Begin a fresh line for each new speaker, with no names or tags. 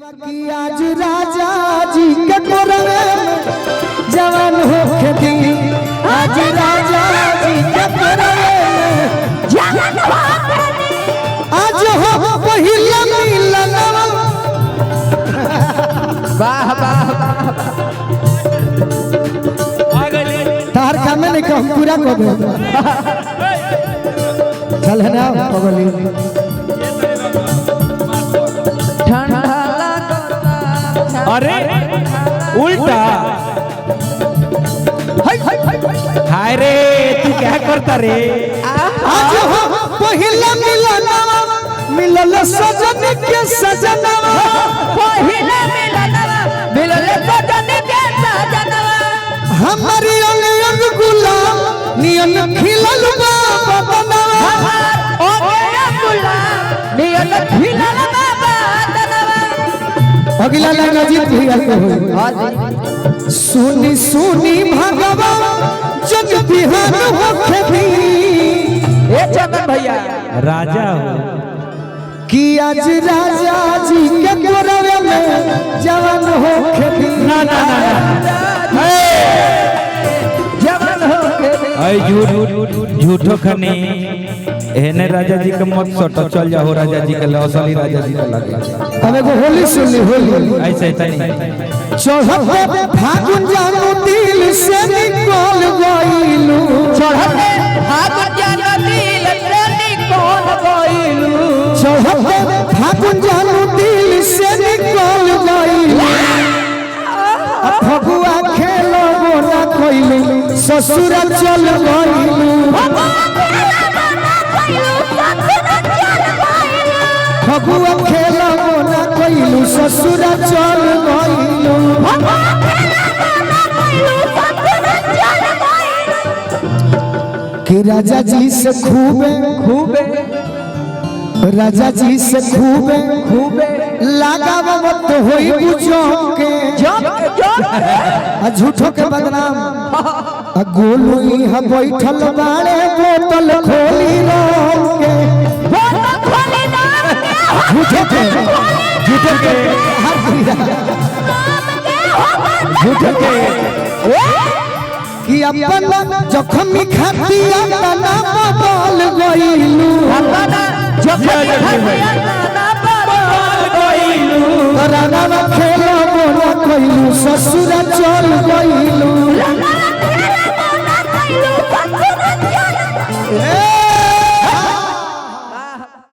बाकी आज राजा जी के कोरवे में जवान हो खेती। आज राजा जी के कोरवे में जवान हो खेती। आज हो पहिला मिलन। वाह वाह तार काम में नहीं कहूँ पूरा कर दो। चल है ना पगली
अरे उल्टा हाय रे तू क्या करता रे।
आज हो पहिला मिलन मिलल सजन के सजना।
पहिला मिलन मिलल सजन के सजना।
हमारी अंग अंग गुलाम नियन खिलल बा बदना।
ओ गया गुलाम नियन खिलल बा बदना।
अगला लाइन अजीत भैया के हो। सुनी सुनी भगवान जग बिहान होखे भी।
ए चंदन भैया
राजा हो
कि आज राजा जी के कोरवे में जवान होखे भी।
ना ना ना
जवान हो के
ऐ झूठ झूठो खनी एने राजा जी के मत सटो चल जाओ राजा जी के असली राजा जी का लगे।
अब एगो होली सुन होली
ऐसे ऐसा नहीं
चढ़ते फागुन जानू दिल से निकल गइलू।
चढ़ते फागुन जानू दिल से निकल गइलू।
चढ़ते फागुन जानू दिल से निकल गइलू। फगुआ खेलो ना कइलू ससुर चल गइलू। फगुआ खेलो ना कइलू ससुर चल गइलू। कि राजा जी से खूबे
खूबे
राजा जी से खूबे
खूबे
लगावत होई बुझो के
जम
झूठो के बदनाम। गोलू यहाँ बैठल बाड़े बोतल खोली राम के। झूठो के झूठो के झूठो के कि अपन जखमी खातिया ना बदल गइलू। राना खेलो बोला कइलू ससुर चल गइलू।